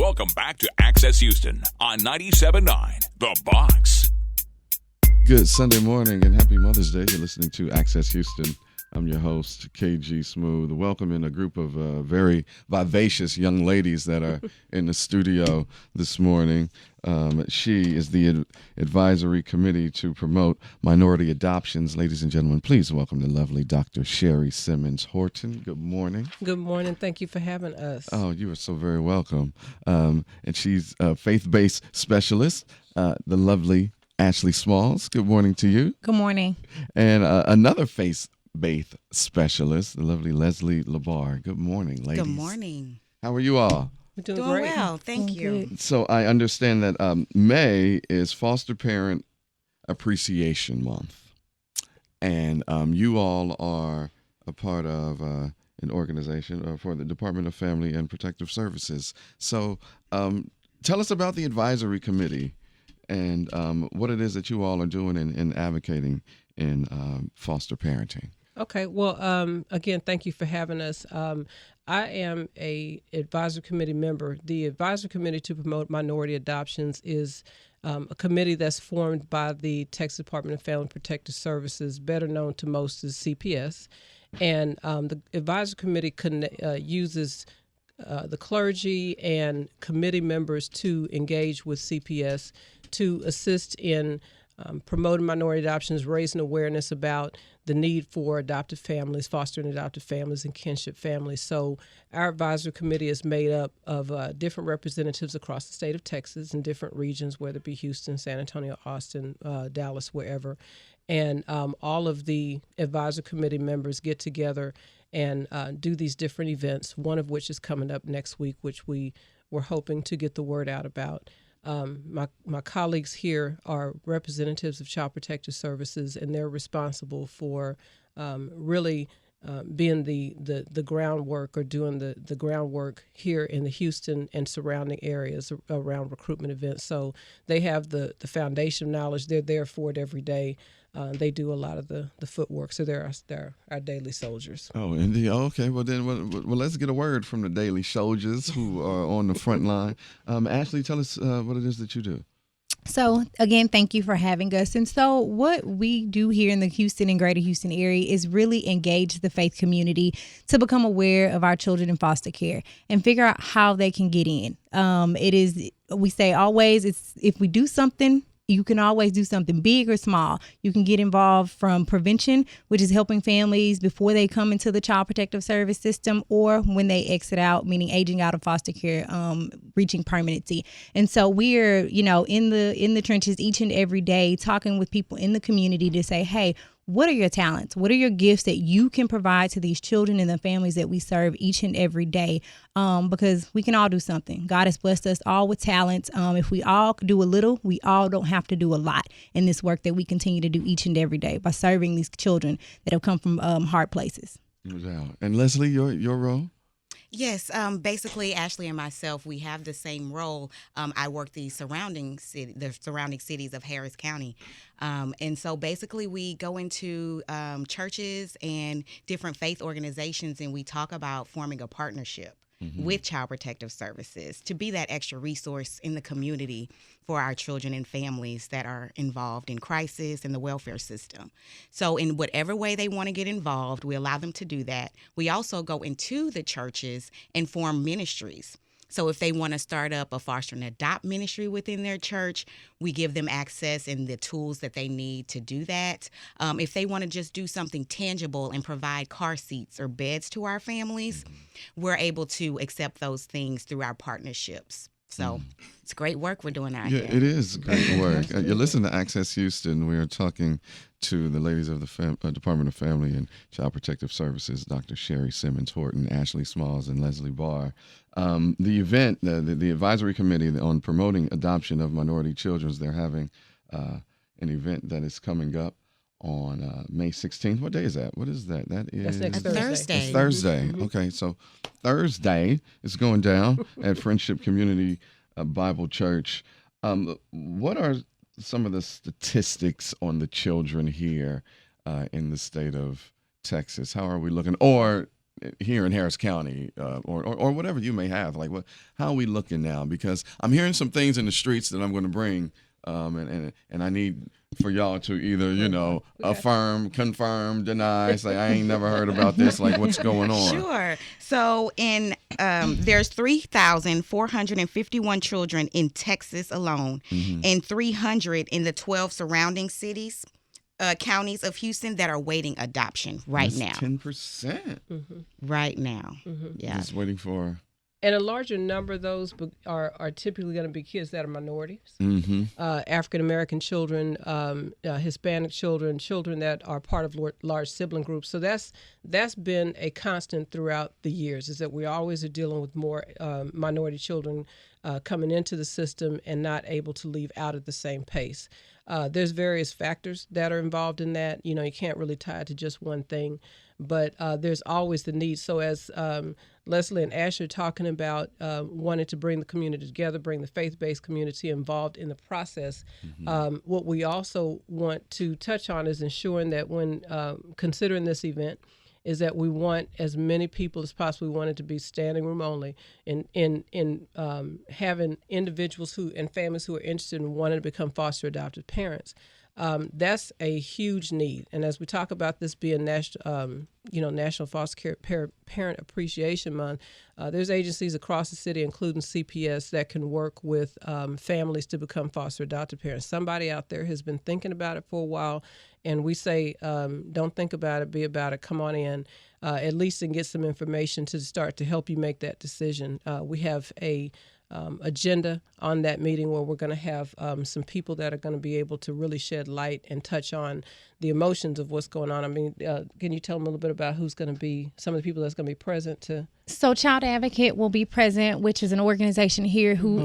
Welcome back to Access Houston on 97.9 The Box. Good Sunday morning and happy Mother's Day. You're listening to Access Houston. I'm your host, KG Smooth. Welcoming a group of very vivacious young ladies that are in the studio this morning. She is the advisory committee to promote minority adoptions. Ladies and gentlemen, please welcome the lovely Dr. Sherri Simmons-Horton. Good morning. Good morning. Thank you for having us. Oh, you are so very welcome. And she's a faith-based specialist, the lovely Ashley Smalls. Good morning to you. Good morning. And another faith-based specialist, the lovely Leslie LaBarre. Good morning, ladies. Good morning. How are you all? We're doing Doing great. well, thank you. Good. So I understand that May is Foster Parent Appreciation Month, and you all are a part of an organization for the Department of Family and Protective Services. So tell us about the advisory committee and what it is that you all are doing in advocating in foster parenting. Okay. Well, again, thank you for having us. I am a advisory committee member. The advisory committee to promote minority adoptions is a committee that's formed by the Texas Department of Family and Protective Services, better known to most as CPS. And the advisory committee uses the clergy and committee members to engage with CPS to assist in promoting minority adoptions, raising awareness about the need for adoptive families, fostering adoptive families, and kinship families. So our advisory committee is made up of different representatives across the state of Texas in different regions, whether it be Houston, San Antonio, Austin, Dallas, wherever. And all of the advisory committee members get together and do these different events, one of which is coming up next week, which we were hoping to get the word out about. My colleagues here are representatives of Child Protective Services, and they're responsible for really being the groundwork or doing the groundwork here in the Houston and surrounding areas around recruitment events. So they have the foundation knowledge. They're there for it every day. They do a lot of the footwork, so they're our daily soldiers. Oh, indeed. Okay. Well, then, well, let's get a word from the daily soldiers who are on the front line. Ashley, tell us what it is that you do. So, again, thank you for having us. And so what we do here in the Houston and greater Houston area is really engage the faith community to become aware of our children in foster care and figure out how they can get in. We say always, if we do something, you can always do something big or small. You can get involved from prevention, which is helping families before they come into the Child Protective Service system or when they exit out, meaning aging out of foster care, reaching permanency. And so we're, in the trenches each and every day talking with people in the community to say, hey, what are your talents? What are your gifts that you can provide to these children and the families that we serve each and every day? Because we can all do something. God has blessed us all with talents. If we all do a little, we all don't have to do a lot in this work that we continue to do each and every day by serving these children that have come from hard places. No doubt. And Leslie, your role? Yes, basically, Ashley and myself, we have the same role. I work the surrounding cities of Harris County. And so basically we go into churches and different faith organizations and we talk about forming a partnership with Child Protective Services to be that extra resource in the community for our children and families that are involved in crisis in the welfare system. So in whatever way they want to get involved, we allow them to do that. We also go into the churches and form ministries. So if they want to start up a foster and adopt ministry within their church, we give them access and the tools that they need to do that. If they want to just do something tangible and provide car seats or beds to our families, we're able to accept those things through our partnerships. So it's great work we're doing out here. Yeah, it is great work. You listen to Access Houston. We are talking to the ladies of the Department of Family and Child Protective Services, Dr. Sherri Simmons-Horton, Ashley Smalls, and Leslie LaBarre. The event, the advisory committee on promoting adoption of minority children, they're having an event that is coming up on May 16th. What day is that? What is that? That is That's next Thursday. It's Thursday. Okay, so Thursday is going down at Friendship Community Bible Church. What are some of the statistics on the children here in the state of Texas? How are we looking? Or here in Harris County, or whatever you may have. Like, how are we looking now? Because I'm hearing some things in the streets that I'm going to bring, and I need for y'all to either, affirm, confirm, deny, say I ain't never heard about this. Like, what's going on? Sure. So there's 3,451 children in Texas alone, and 300 in the 12 surrounding cities. Counties of Houston that are waiting adoption That's now. 10%. Right now. Yeah. Just waiting for. And a larger number of those are typically going to be kids that are minorities, African American children, Hispanic children that are part of large sibling groups. So that's been a constant throughout the years, is that we always are dealing with more minority children coming into the system and not able to leave out at the same pace. There's various factors that are involved in that. You can't really tie it to just one thing, but there's always the need. So as Leslie and Ashley are talking about wanting to bring the community together, bring the faith-based community involved in the process, what we also want to touch on is ensuring that when considering this event, is that we want as many people as possible. We want it to be standing room only, in having individuals and families who are interested in wanting to become foster adoptive parents. That's a huge need. And as we talk about this being National Foster Care Parent Appreciation Month, there's agencies across the city, including CPS, that can work with families to become foster adoptive parents. Somebody out there has been thinking about it for a while, and we say, don't think about it, be about it. Come on in, at least, and get some information to start to help you make that decision. We have a agenda on that meeting where we're going to have some people that are going to be able to really shed light and touch on the emotions of what's going on. I mean, can you tell them a little bit about who's going to be, some of the people that's going to be present to? So Child Advocate will be present, which is an organization here who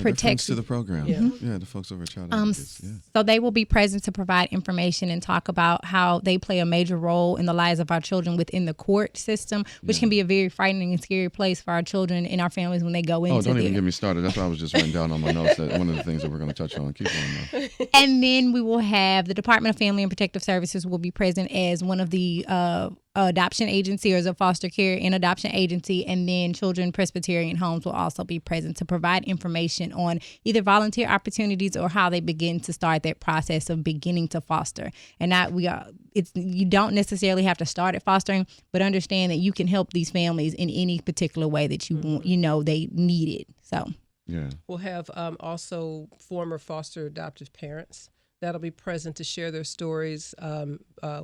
protects to the program. Yeah, the folks over at Child Advocates. So they will be present to provide information and talk about how they play a major role in the lives of our children within the court system, which can be a very frightening and scary place for our children and our families when they go into. Oh, don't even get me started. That's why I was just writing down on my notes that one of the things that we're going to touch on. Keep on though. And then we will have the Department of Family and Protective Services will be present as one of the adoption agency or as a foster care and adoption agency, and then Children Presbyterian Homes will also be present to provide information on either volunteer opportunities or how they begin to start that process of beginning to foster. And you don't necessarily have to start at fostering, but understand that you can help these families in any particular way that you want, they need it. So yeah, we'll have also former foster adoptive parents that'll be present to share their stories.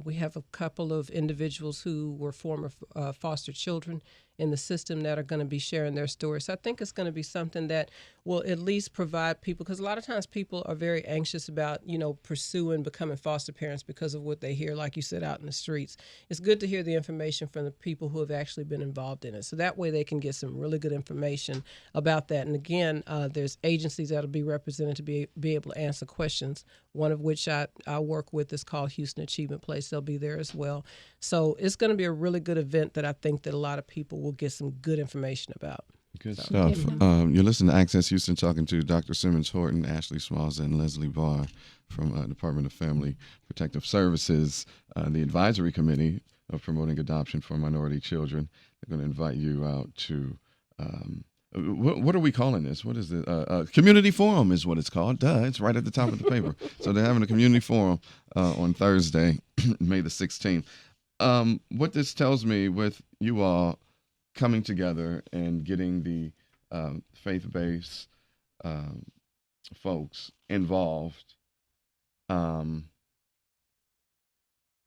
We have a couple of individuals who were former foster children in the system that are going to be sharing their stories. So I think it's going to be something that will at least provide people, because a lot of times people are very anxious about, pursuing becoming foster parents because of what they hear, like you said, out in the streets. It's good to hear the information from the people who have actually been involved in it. So that way they can get some really good information about that. And again, there's agencies that'll be represented to be able to answer questions, one of which I work with is called Houston Achievement Place. They'll be there as well. So it's going to be a really good event that I think that a lot of people will get some good information about. Good stuff. You're listening to Access Houston, talking to Dr. Simmons-Horton, Ashley Smalls, and Leslie LaBarre from Department of Family Protective Services, the Advisory Committee of Promoting Adoption for Minority Children. They're going to invite you out to, what are we calling this? What is it? Community Forum is what it's called. Duh, it's right at the top of the paper. So they're having a community forum on Thursday, May the 16th. What this tells me with you all coming together and getting the faith-based folks involved, the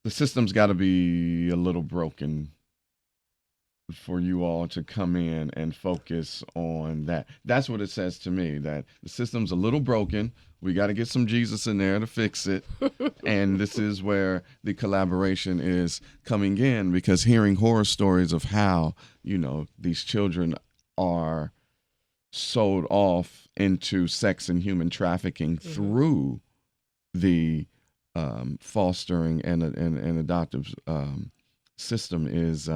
system's got to be a little broken for you all to come in and focus on that. That's what it says to me, that the system's a little broken. We got to get some Jesus in there to fix it. And this is where the collaboration is coming in, because hearing horror stories of how, these children are sold off into sex and human trafficking through the fostering and adoptive system is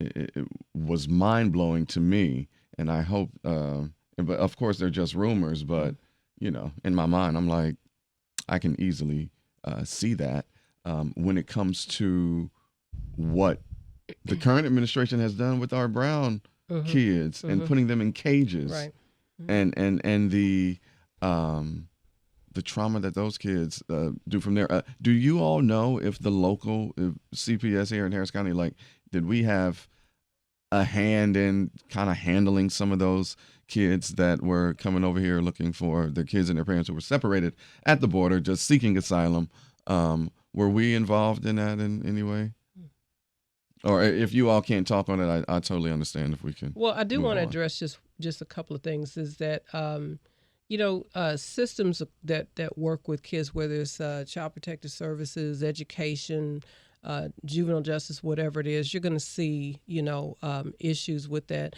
it was mind-blowing to me. And I hope, but of course they're just rumors, but in my mind, I'm like, I can easily see that when it comes to what the current administration has done with our brown kids and putting them in cages, Right. and the trauma that those kids do from there. Do you all know if the local CPS here in Harris County, like, did we have a hand in kind of handling some of those kids that were coming over here looking for their kids and their parents who were separated at the border, just seeking asylum? Were we involved in that in any way? Or if you all can't talk on it, I totally understand if we can. Well, I do want to on. address just a couple of things. Is that systems that work with kids, whether it's child protective services, education, juvenile justice, whatever it is, you're going to see issues with that,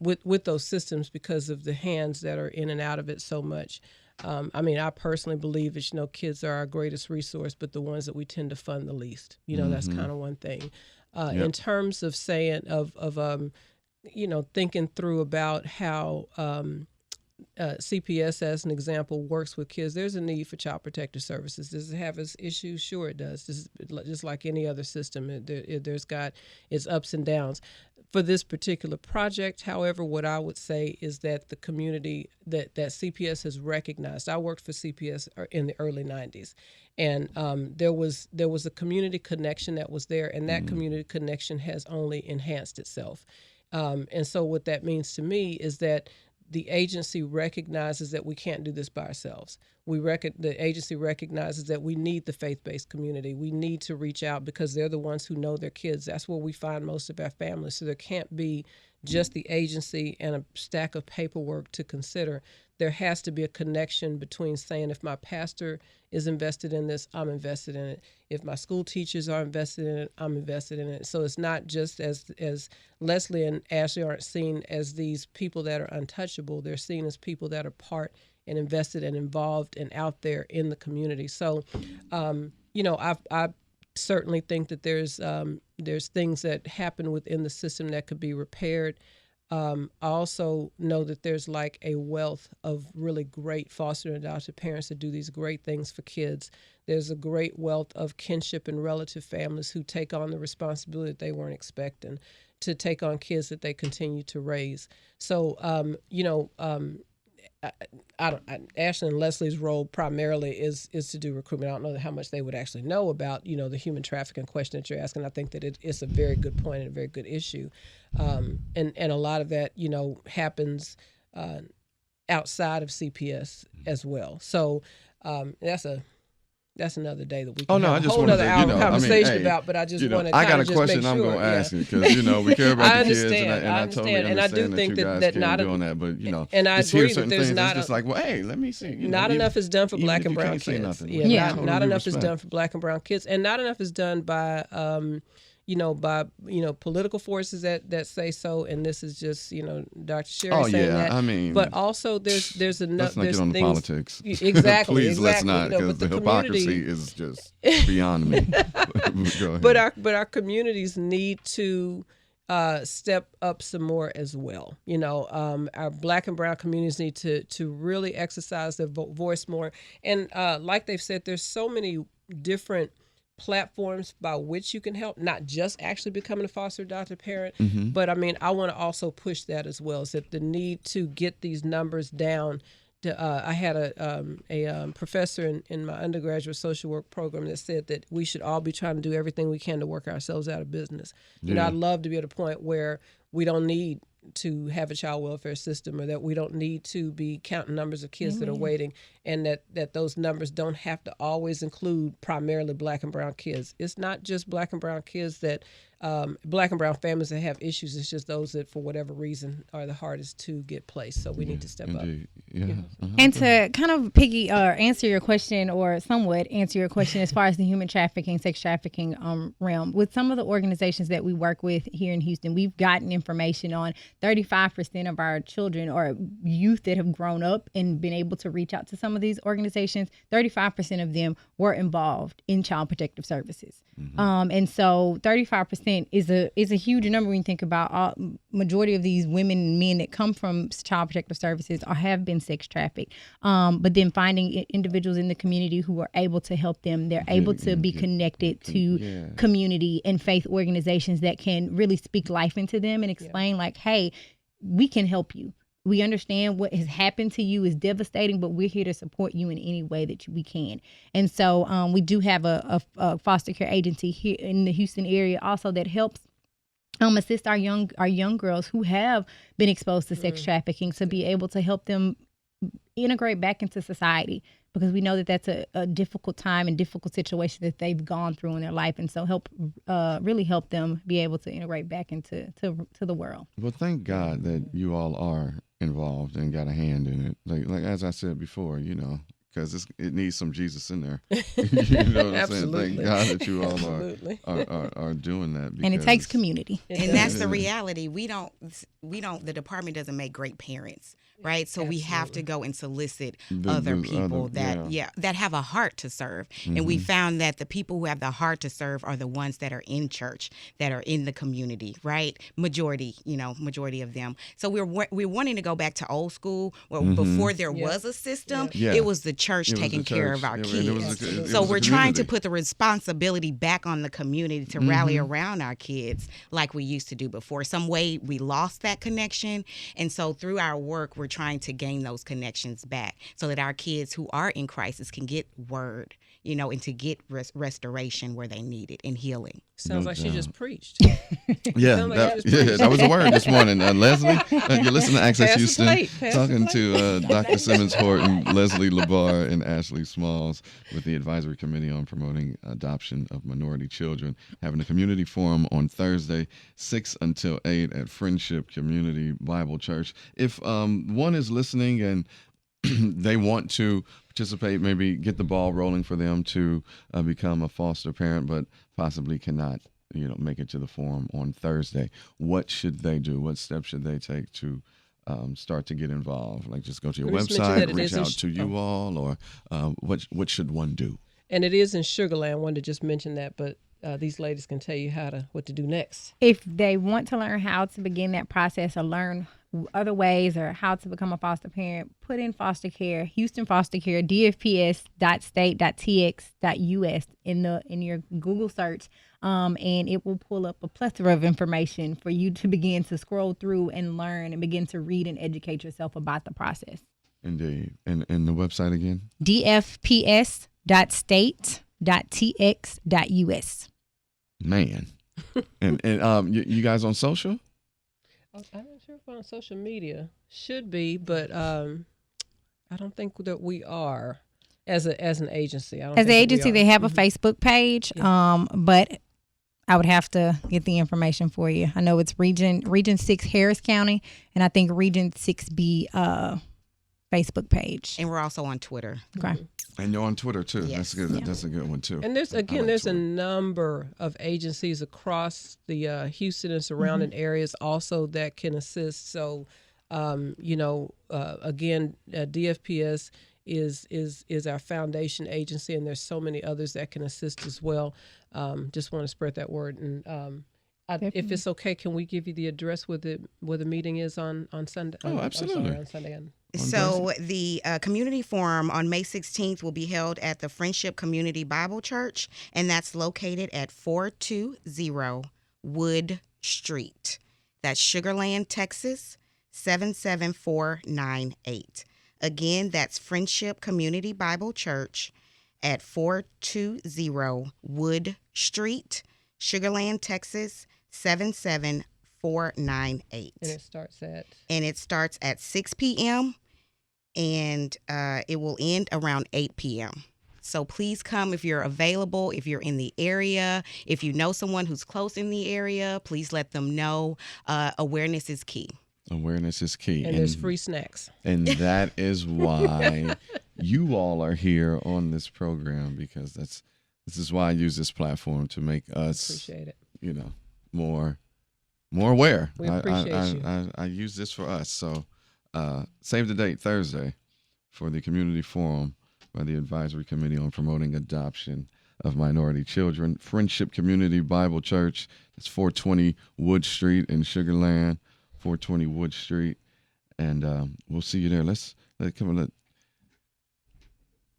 with those systems because of the hands that are in and out of it so much. I personally believe that, kids are our greatest resource, but the ones that we tend to fund the least. That's kind of one thing. In terms of saying thinking through about how CPS, as an example, works with kids, there's a need for child protective services. Does it have its issues? Sure, it does. This is just like any other system. There's got its ups and downs. For this particular project, however, what I would say is that the community that CPS has recognized. I worked for CPS in the early 90s, and there was a community connection that was there, and that community connection has only enhanced itself. And so what that means to me is that the agency recognizes that we can't do this by ourselves. The agency recognizes that we need the faith-based community. We need to reach out because they're the ones who know their kids. That's where we find most of our families. So there can't be just the agency and a stack of paperwork to consider. There has to be a connection between saying, if my pastor is invested in this, I'm invested in it. If my school teachers are invested in it, I'm invested in it. So it's not just as Leslie and Ashley aren't seen as these people that are untouchable. They're seen as people that are part and invested and involved and out there in the community. So, I certainly think that there's things that happen within the system that could be repaired. I also know that there's like a wealth of really great foster and adoptive parents that do these great things for kids. There's a great wealth of kinship and relative families who take on the responsibility that they weren't expecting to take on kids that they continue to raise. So, Ashley and Leslie's role primarily is to do recruitment. I don't know how much they would actually know about, the human trafficking question that you're asking. I think that it's a very good point and a very good issue. And a lot of that, happens outside of CPS as well. So that's another day that we can have a whole other hour conversation about, but I just want to I got a just question make I'm sure, going to ask you because, we care about the kids and I totally understand and I do think that you guys that can't not do on that, but, and I just agree hear that certain there's things, not it's just like, well, hey, let me see. Not enough is done for black and brown kids. Not enough is done for black and brown kids, and not enough is done by political forces that say so, and this is just Dr. Sherri saying that. But also there's enough. Let's not get on the politics. Exactly. Please, let's not, because the hypocrisy is just beyond me. Go ahead. But our communities need to step up some more as well. Our black and brown communities need to really exercise their voice more. And like they've said, there's so many different platforms by which you can help, not just actually becoming a foster adoptive parent, but I want to also push that as well. Is that the need to get these numbers down. I had a professor in my undergraduate social work program that said that we should all be trying to do everything we can to work ourselves out of business. I'd love to be at a point where we don't need to have a child welfare system, or that we don't need to be counting numbers of kids that are waiting, and that those numbers don't have to always include primarily black and brown kids. It's not just black and brown kids that black and brown families that have issues. It's just those that for whatever reason are the hardest to get placed. So we need to step up. And to kind of answer your question, or somewhat answer your question as far as the human trafficking, sex trafficking realm, with some of the organizations that we work with here in Houston, we've gotten information on 35% of our children or youth that have grown up and been able to reach out to some of these organizations. 35% of them were involved in child protective services. And so 35% 6% is a huge number when you think about majority of these women and men that come from Child Protective Services or have been sex trafficked. But then finding individuals in the community who are able to help them. They're able to be connected to community and faith organizations that can really speak life into them and explain like, hey, we can help you. We understand what has happened to you is devastating, but we're here to support you in any way that we can. And so we do have a foster care agency here in the Houston area also that helps assist our young girls who have been exposed to sex trafficking to be able to help them integrate back into society, because we know that that's a difficult time and difficult situation that they've gone through in their life. And so really help them be able to integrate back into the world. Well, thank God that you all are involved and got a hand in it. Like as I said before, because it needs some Jesus in there. You know what I'm saying? Thank God that you all are doing that. And it takes community. And that's the reality. The department doesn't make great parents, right? So we have to go and solicit other people that have a heart to serve. And we found that the people who have the heart to serve are the ones that are in church, that are in the community, right? Majority of them. So we're wanting to go back to old school where before there was a system, it was the church taking care of our kids. So we're trying to put the responsibility back on the community to rally around our kids like we used to do before. Some way we lost that connection. And so through our work, we're trying to gain those connections back so that our kids who are in crisis can get word, and to get restoration where they need it and healing. Sounds like she just preached. That was a word this morning. Leslie, you're listening to Access Houston, talking to Dr. Simmons-Horton, Leslie LaBarre, and Ashley Smalls with the Advisory Committee on Promoting Adoption of Minority Children, having a community forum on Thursday, 6 until 8 at Friendship Community Bible Church. If one is listening and they want to participate, maybe get the ball rolling for them to become a foster parent, but possibly cannot, make it to the forum on Thursday, what should they do? What steps should they take to start to get involved? Like just go to your website, reach out to you all, or what should one do? And it is in Sugar Land. I wanted to just mention that, but these ladies can tell you what to do next. If they want to learn how to begin that process or learn other ways or how to become a foster parent, put in foster care, Houston Foster Care, dfps.state.tx.us in your Google search, and it will pull up a plethora of information for you to begin to scroll through and learn and begin to read and educate yourself about the process. Indeed. And the website again? dfps.state.tx.us. Man. and you guys on social? I'm not sure if we're on social media. Should be, but I don't think that we are as an agency. As an agency, they have a Facebook page, but I would have to get the information for you. I know it's Region 6 Harris County, and I think Region 6B Facebook page. And we're also on Twitter. Okay. And you're on Twitter too. Yes. That's good. Yeah. That's a good one too. And there's a number of agencies across the Houston and surrounding areas also that can assist. So, again, DFPS is our foundation agency, and there's so many others that can assist as well. Just want to spread that word. And if it's okay, can we give you the address where the meeting is on Sunday? Oh, absolutely. On Sunday. So the community forum on May 16th will be held at the Friendship Community Bible Church, and that's located at 420 Wood Street. That's Sugar Land, Texas, 77498. Again, that's Friendship Community Bible Church at 420 Wood Street, Sugar Land, Texas, 77498. And it starts at 6 p.m. and it will end around 8 p.m. So please come if you're available, if you're in the area, if you know someone who's close in the area, please let them know. Awareness is key. Awareness is key. And there's free snacks. And that is why you all are here on this program, because this is why I use this platform to make us, appreciate it. More aware. We appreciate you. I use this for us. So save the date, Thursday, for the community forum by the Advisory Committee on Promoting Adoption of minority children. Friendship Community Bible Church. That's 420 Wood Street in Sugar Land, 420 Wood Street. And we'll see you there. Let's come on.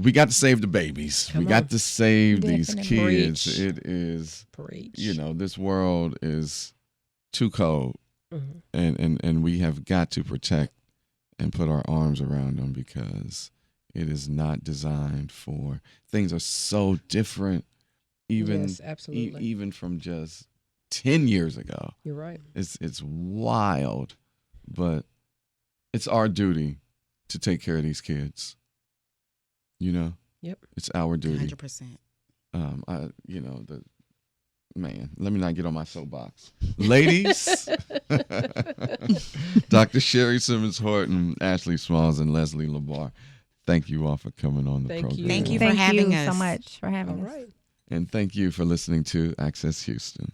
We got to save the babies. We got to save these kids. Preach. It is, Preach. this world is too cold. And we have got to protect and put our arms around them because it is not designed for. Things are so different, Yes, absolutely. even from just 10 years ago. You're right. It's wild, but it's our duty to take care of these kids. Yep. It's our duty. 100%. Let me not get on my soapbox. Ladies, Dr. Sherri Simmons-Horton, Ashley Smalls, and Leslie LaBarre, thank you all for coming on the program. Thank you for having us. so much for having All us. right. And thank you for listening to Access Houston.